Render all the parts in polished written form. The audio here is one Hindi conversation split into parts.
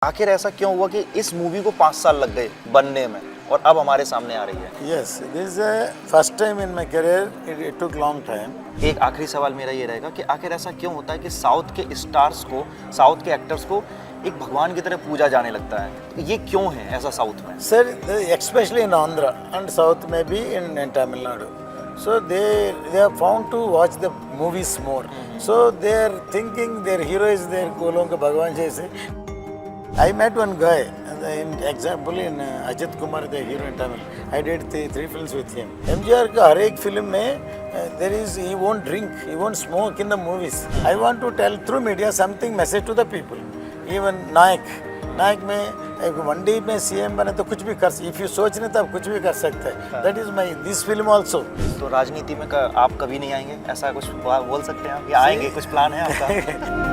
आखिर ऐसा क्यों हुआ कि इस मूवी को 5 साल लग गए बनने में और अब हमारे सामने आ रही है? Yes, this is the first time in my career. It took long time. एक आखिरी सवाल मेरा ये रहेगा कि आखिर ऐसा क्यों होता है कि साउथ के स्टार्स को, साउथ के एक्टर्स को एक भगवान की तरह पूजा जाने लगता है? तो ये क्यों है ऐसा साउथ में? Sir, especially in Andhra and South, maybe in Tamil Nadu. So they are found to watch the movies more. So they are thinking their hero is their golong ka Bhagwan jaise. I met one guy, in example in Ajit Kumar, the hero in Tamil. I did three films with him. MGR का हर एक फिल्म में there is he won't drink, he won't smoke in the movies. I want to tell through media something message to the people. Even नायक में एक वनडे में सीएम बने तो कुछ भी कर, if you सोच नहीं तो आप कुछ भी कर सकते हैं. That is my this film also. तो राजनीति में आप कभी नहीं आएंगे, ऐसा कुछ बोल सकते हैं आप? या आएंगे, कुछ प्लान है आपका?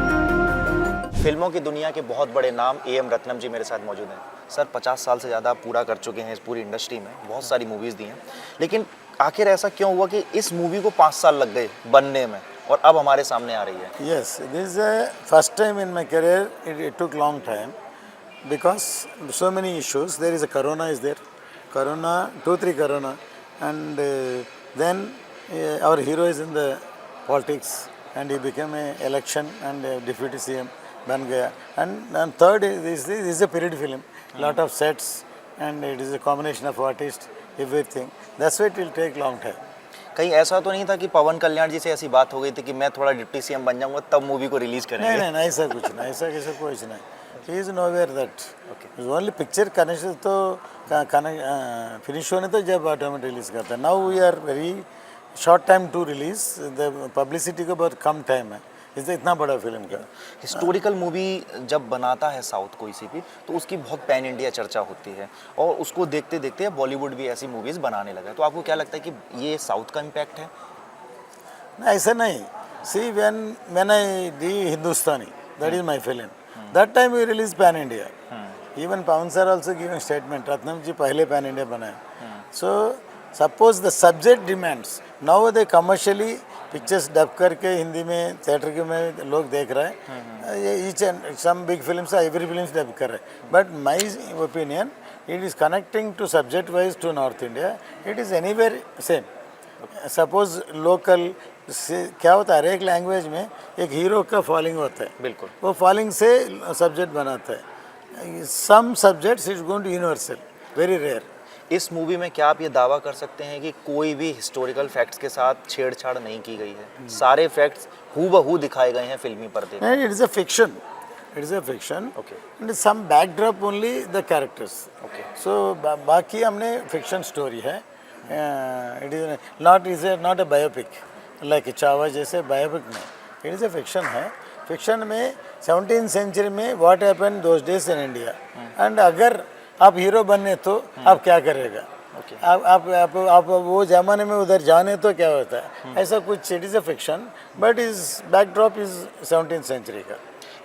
फिल्मों की दुनिया के बहुत बड़े नाम AM रत्नम जी मेरे साथ मौजूद हैं। सर 50 साल से ज़्यादा आप पूरा कर चुके हैं इस पूरी इंडस्ट्री में, बहुत सारी मूवीज़ दी हैं, लेकिन आखिर ऐसा क्यों हुआ कि इस मूवी को 5 साल लग गए बनने में और अब हमारे सामने आ रही है? Yes, this is the first time in my career. It took long time because so many issues. There is a corona is there, corona 2-3 corona, and then our hero is in the politics and he became a election and deputy CM. बन गया and third is this is a period film, lot of sets and it is a combination of artists, everything. That's why it will take long time. कहीं ऐसा तो नहीं था कि पवन कल्याण जी से ऐसी बात हो गई थी कि मैं थोड़ा डिप्टी सीएम बन जाऊंगा तब मूवी को रिलीज करेंगे? नहीं ऐसा कुछ नहीं, ऐसा कैसे कुछ नहीं. He is nowhere that. Okay. Only picture connection तो finish होने तो जब ऑटोमेटिक रिलीज करता है. Now we are very short time to release, the publicity का बहुत कम टाइम है. इतना बड़ा फिल्म का हिस्टोरिकल मूवी जब बनाता है साउथ कोई सी भी तो उसकी बहुत पैन इंडिया चर्चा होती है और उसको देखते देखते बॉलीवुड भी ऐसी मूवीज़ बनाने लगा है। तो आपको क्या लगता है कि ये साउथ का इम्पैक्ट है? नहीं, ऐसा नहीं. See when I did Hindustani, that is my film, that time we release pan India. Even Pawan sir also giving statement, Ratnam ji पहले पैन इंडिया बनाए. So suppose the subject demands, now they commercially pictures dub करके हिंदी में थिएटर के में लोग देख रहे हैं. Each and some big films every films dub कर रहे हैं. But my opinion, it is connecting to subject wise to north India. It is anywhere same. Suppose local क्या होता है, हर एक लैंग्वेज में एक हीरो का फॉलोइंग होता है. बिल्कुल. वो फॉलोइंग से सब्जेक्ट बनाता है. Some subjects is going to universal, very rare. इस मूवी में क्या आप ये दावा कर सकते हैं कि कोई भी हिस्टोरिकल फैक्ट्स के साथ छेड़छाड़ नहीं की गई है? सारे फैक्ट्स हूबहू दिखाए गए हैं फिल्मी पर्दे पर? It is a fiction. It is a fiction. Okay. And some backdrop only the characters. Okay. So बाकी हमने fiction story है. It is not a biopic like चावा जैसे biopic नहीं. It is a fiction है. Fiction में 17th century में what happened those days in India. And अगर आप हीरो बनने तो आप क्या करेगा? Okay. आप वो जमाने में उधर जाने तो क्या होता है? ऐसा कुछ. It is a fiction, but is backdrop is 17th century का.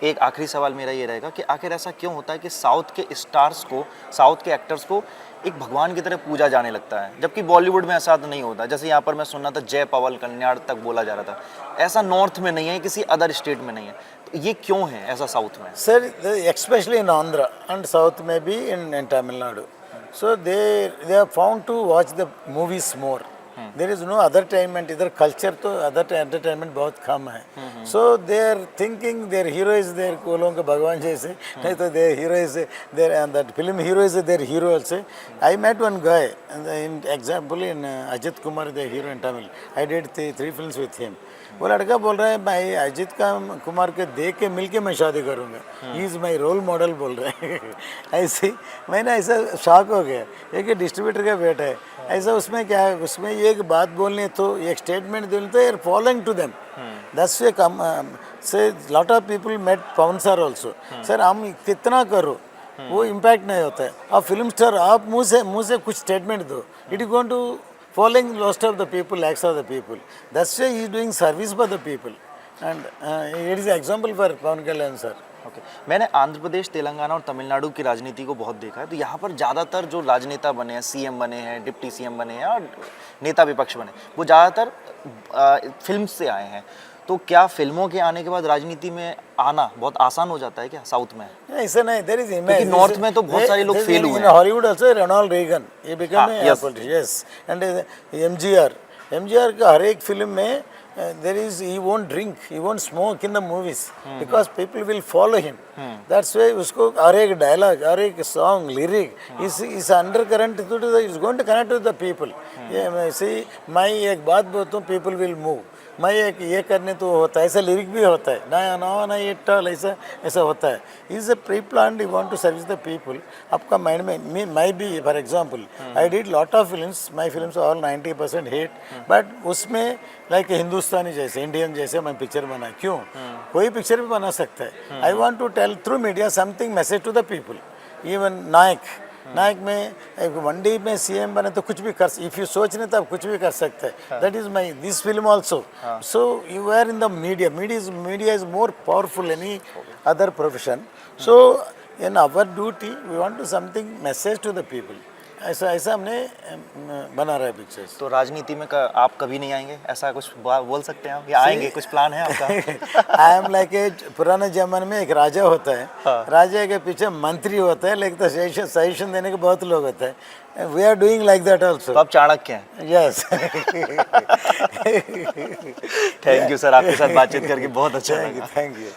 एक आखिरी सवाल मेरा ये रहेगा कि आखिर ऐसा क्यों होता है कि साउथ के स्टार्स को, साउथ के एक्टर्स को एक भगवान की तरह पूजा जाने लगता है, जबकि बॉलीवुड में ऐसा नहीं होता? जैसे यहाँ पर मैं सुनना था जय पवन कल्याण तक बोला जा रहा था, ऐसा नॉर्थ में नहीं है, किसी अदर स्टेट में नहीं है. तो ये क्यों है ऐसा साउथ में? Sir especially in Andhra and south में भी in Tamil Nadu. So they are found to watch the movies more. There is no other entertainment. इधर कल्चर तो अदर एंटरटेनमेंट बहुत कम है. So they are thinking their hero is their कोलों के भगवान जैसे, नहीं तो their hero is there and that film hero is their hero also. I met one guy in example in Ajit Kumar, the hero in Tamil. I did 3 films with him. वो लड़का बोल रहा है मैं अजित कुमार के देख के मिल के मैं शादी करूँगा. He is my role model बोल रहे हैं. ऐसे मैंने ऐसा शॉक हो गया. एक डिस्ट्रीब्यूटर का बेटा है. ऐसा उसमें क्या है, उसमें एक बात बोलने तो एक स्टेटमेंट देने तो यार following to them. That's way कम से lot of people met Pawan sir also. Sir हम कितना करो वो इम्पैक्ट नहीं होता है. आप फिल्म स्टार आप मुँह से कुछ स्टेटमेंट दो, it is going to following most of the people, lakhs of the people. That's why he is doing service for the people. And it is an example for Pawan Kalyan sir. Okay. मैंने आंध्र प्रदेश, तेलंगाना और तमिलनाडु की राजनीति को बहुत देखा है. तो यहाँ पर ज़्यादातर जो राजनेता बने हैं, सीएम बने हैं, डिप्टी सीएम बने हैं और नेता विपक्ष बने, वो ज़्यादातर फिल्म से आए हैं. तो क्या फिल्मों के आने के बाद राजनीति में आना बहुत आसान हो जाता है क्या साउथ में? ऐसा नहीं, देयर इज क्योंकि नॉर्थ में तो बहुत सारे लोग फेल हुए इन हैं। हॉलीवुड आल्सो रोनाल्ड रेगन ये become a yes. Politician, yes, and MGR का हर एक फिल्म में there is he won't drink, he won't smoke in the movies because people will follow him. That's why उसको हर एक डायलॉग, हर एक सॉन्ग, लिरिक इस under current is going to connect with the people. मैं एक बात बोलता हूँ, पीपल विल मूव. मैं एक ये करने तो होता है, ऐसा लिरिक भी होता है ना, ना ना ये टल ऐसा ऐसा होता है. Is a pre plan, you want to service the people. आपका माइंड में मैं भी for example I did lot of films, my films all 90% hit, but उसमें लाइक हिंदुस्तानी जैसे, इंडियन जैसे मैं पिक्चर बना. क्यों? कोई पिक्चर भी बना सकता है. I want to tell through media something message to the people. Even Nayak में एक वनडे में सीएम बने तो कुछ भी कर, इफ यू सोचने तो आप कुछ भी कर सकते हैं. That is my this film also. So you are in the media is more powerful any other profession. So in our duty we want to something message to the people. ऐसा हमने बना रहा है पिक्चर्स. तो राजनीति में आप कभी नहीं आएंगे, ऐसा कुछ बोल सकते हैं आप? या आएंगे, कुछ प्लान है आपका? आई एम लाइक ए पुराने जमाने में एक राजा होता है, राजा के पीछे मंत्री होता है, लेकिन तो सजेशन देने के बहुत लोग होते हैं. We are doing like that also. तो आप चाणक्य हैं. यस. थैंक यू सर, आपके साथ बातचीत करके बहुत अच्छा लगा. Thank you.